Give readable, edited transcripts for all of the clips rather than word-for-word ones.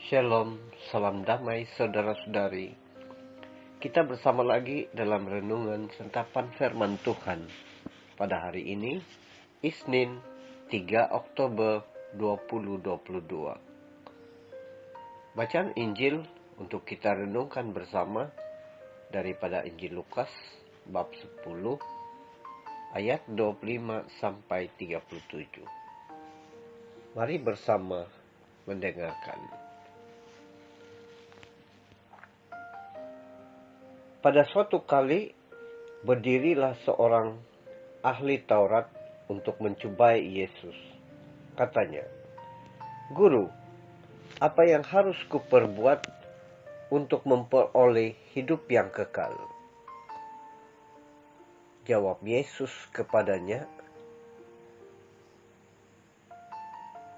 Shalom, salam damai saudara-saudari. Kita bersama lagi dalam renungan sentapan firman Tuhan. Pada hari ini, Isnin 3 Oktober 2022. Bacaan Injil untuk kita renungkan bersama daripada Injil Lukas bab 10 ayat 25 sampai 37. Mari bersama mendengarkan. Pada suatu kali, berdirilah seorang ahli Taurat untuk mencobai Yesus. Katanya, "Guru, apa yang harus kuperbuat untuk memperoleh hidup yang kekal?" Jawab Yesus kepadanya,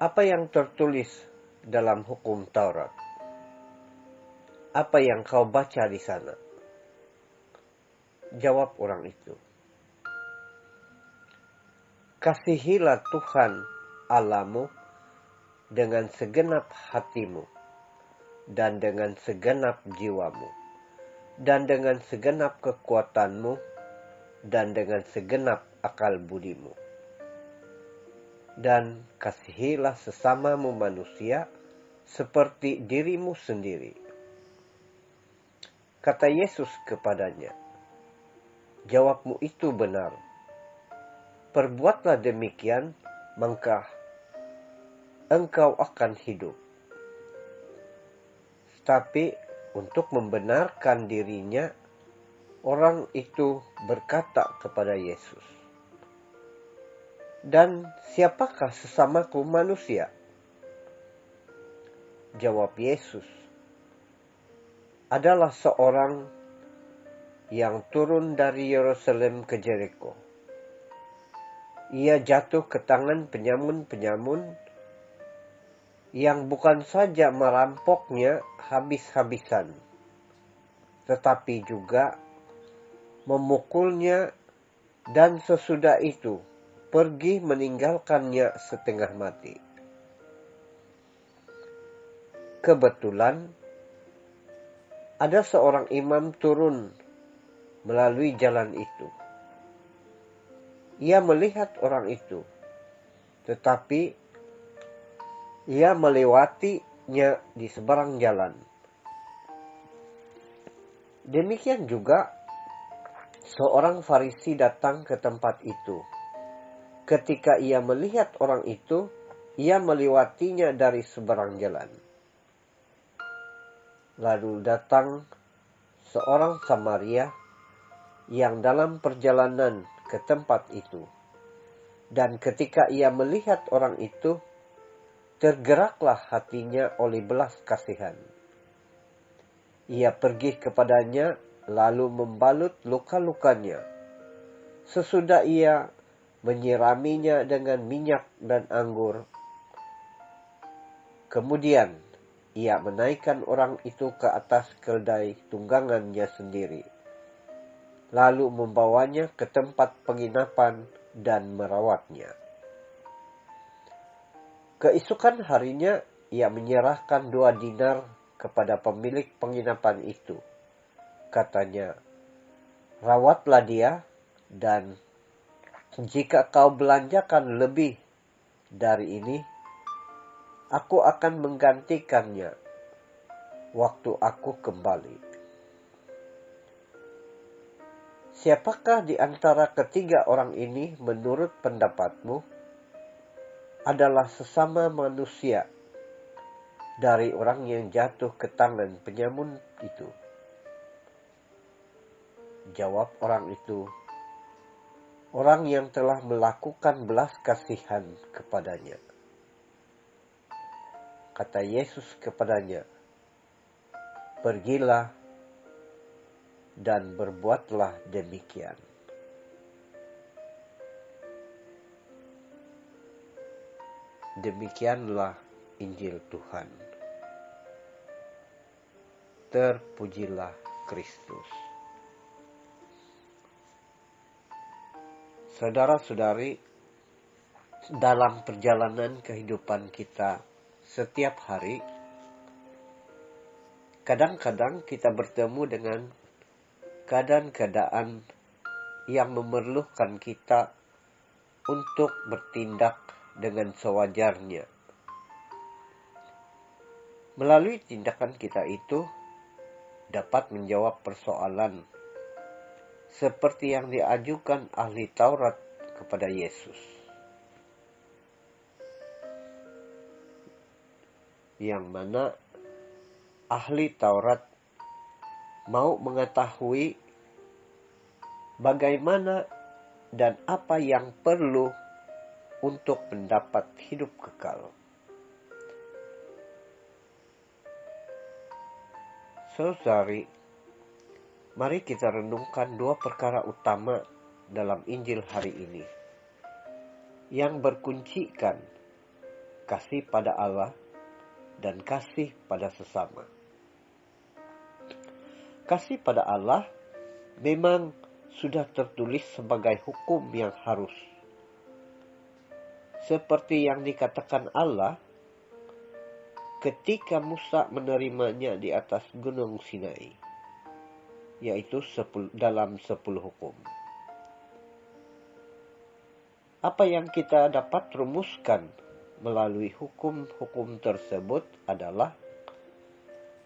"Apa yang tertulis dalam hukum Taurat? Apa yang kau baca di sana?" Jawab orang itu, "Kasihilah Tuhan Allahmu dengan segenap hatimu, dan dengan segenap jiwamu, dan dengan segenap kekuatanmu, dan dengan segenap akal budimu. Dan kasihilah sesamamu manusia seperti dirimu sendiri." Kata Yesus kepadanya, "Jawabmu itu benar. Perbuatlah demikian, maka engkau akan hidup." Tapi untuk membenarkan dirinya, orang itu berkata kepada Yesus, "Dan siapakah sesamaku manusia?" Jawab Yesus, "Adalah seorang yang turun dari Yerusalem ke Jeriko. Ia jatuh ke tangan penyamun-penyamun yang bukan saja merampoknya habis-habisan, tetapi juga memukulnya, dan sesudah itu pergi meninggalkannya setengah mati. Kebetulan ada seorang imam turun melalui jalan itu. Ia melihat orang itu, tetapi ia melewatinya di seberang jalan. Demikian juga seorang Farisi datang ke tempat itu. Ketika ia melihat orang itu, ia melewatinya dari seberang jalan. Lalu datang seorang Samaria yang dalam perjalanan ke tempat itu. Dan ketika ia melihat orang itu, tergeraklah hatinya oleh belas kasihan. Ia pergi kepadanya, lalu membalut luka-lukanya. Sesudah ia menyiraminya dengan minyak dan anggur. Kemudian ia menaikkan orang itu ke atas keldai tunggangannya sendiri, lalu membawanya ke tempat penginapan dan merawatnya. Keesokan harinya ia menyerahkan 2 dinar kepada pemilik penginapan itu. Katanya, "Rawatlah dia, dan jika kau belanjakan lebih dari ini, aku akan menggantikannya waktu aku kembali." Siapakah di antara ketiga orang ini menurut pendapatmu adalah sesama manusia dari orang yang jatuh ke tangan penyamun itu? Jawab orang itu, "Orang yang telah melakukan belas kasihan kepadanya." Kata Yesus kepadanya, "Pergilah dan berbuatlah demikian." Demikianlah Injil Tuhan. Terpujilah Kristus. Saudara-saudari, dalam perjalanan kehidupan kita setiap hari, Kadang-kadang kita bertemu dengan keadaan-keadaan yang memerlukan kita untuk bertindak dengan sewajarnya. Melalui tindakan kita itu dapat menjawab persoalan seperti yang diajukan ahli Taurat kepada Yesus, yang mana ahli Taurat mau mengetahui bagaimana dan apa yang perlu untuk mendapat hidup kekal. Saudari, mari kita renungkan dua perkara utama dalam Injil hari ini yang berkuncikan kasih pada Allah dan kasih pada sesama. Kasih pada Allah memang sudah tertulis sebagai hukum yang harus. Seperti yang dikatakan Allah ketika Musa menerimanya di atas Gunung Sinai, yaitu dalam 10 hukum. Apa yang kita dapat rumuskan melalui hukum-hukum tersebut adalah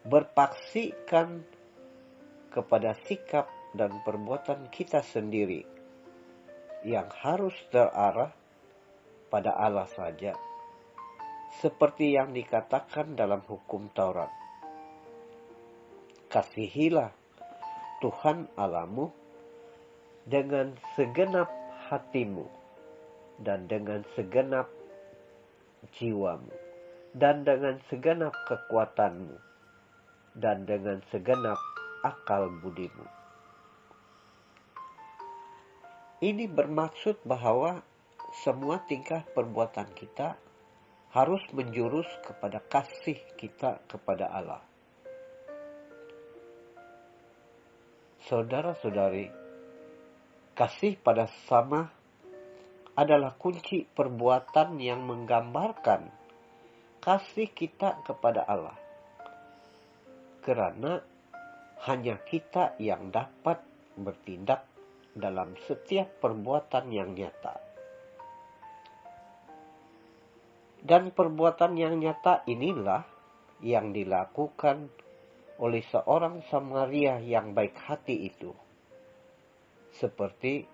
berpaksikan kepada sikap dan perbuatan kita sendiri yang harus terarah pada Allah saja, seperti yang dikatakan dalam hukum Taurat. Kasihilah Tuhan Allahmu dengan segenap hatimu dan dengan segenap jiwamu dan dengan segenap kekuatanmu dan dengan segenap akal budimu. Ini bermaksud bahwa semua tingkah perbuatan kita harus menjurus kepada kasih kita kepada Allah. Saudara-saudari, kasih pada sesama adalah kunci perbuatan yang menggambarkan kasih kita kepada Allah. Karena hanya kita yang dapat bertindak dalam setiap perbuatan yang nyata. Dan perbuatan yang nyata inilah yang dilakukan oleh seorang Samaria yang baik hati itu, seperti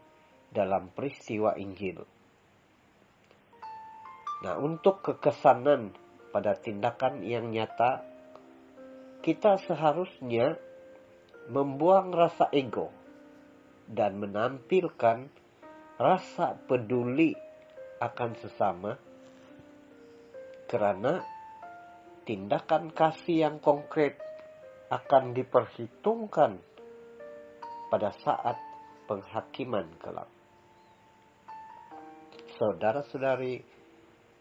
dalam peristiwa Injil. Nah, untuk kekesanan pada tindakan yang nyata, kita seharusnya membuang rasa ego dan menampilkan rasa peduli akan sesama, karena tindakan kasih yang konkret akan diperhitungkan pada saat penghakiman kelak. Saudara-saudari,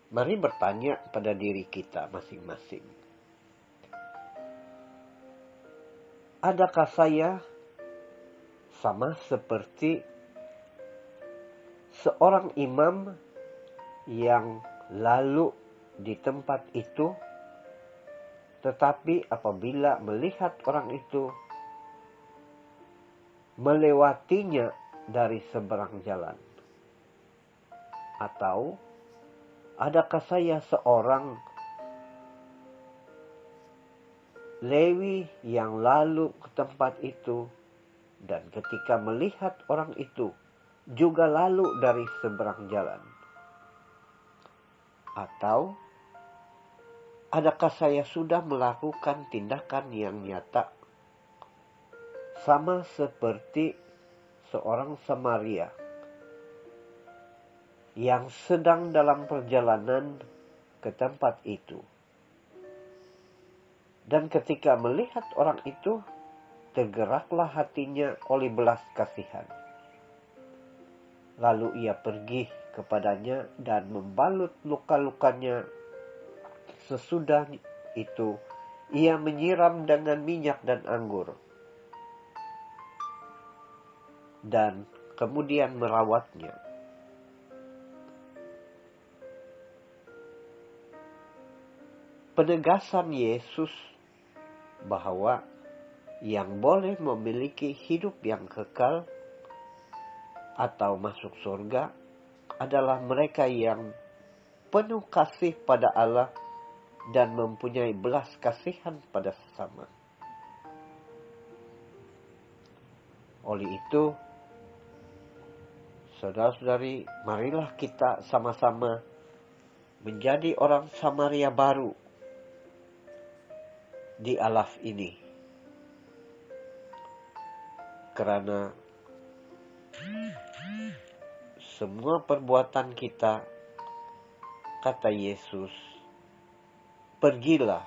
mari bertanya pada diri kita masing-masing. Adakah saya sama seperti seorang imam yang lalu di tempat itu, tetapi apabila melihat orang itu melewatinya dari seberang jalan? Atau adakah saya seorang Lewi yang lalu ke tempat itu dan ketika melihat orang itu juga lalu dari seberang jalan? Atau adakah saya sudah melakukan tindakan yang nyata sama seperti seorang Samaria yang sedang dalam perjalanan ke tempat itu, dan ketika melihat orang itu tergeraklah hatinya oleh belas kasihan. Lalu ia pergi kepadanya dan membalut luka-lukanya. Sesudah itu ia menyiram dengan minyak dan anggur dan kemudian merawatnya. Penegasan Yesus bahwa yang boleh memiliki hidup yang kekal atau masuk surga adalah mereka yang penuh kasih pada Allah dan mempunyai belas kasihan pada sesama. Oleh itu, saudara-saudari, marilah kita sama-sama menjadi orang Samaria baru di Alaf ini. Karena semua perbuatan kita, kata Yesus, pergilah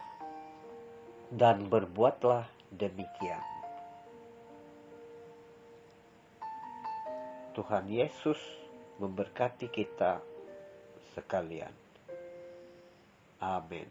dan berbuatlah demikian. Tuhan Yesus memberkati kita sekalian. Amin.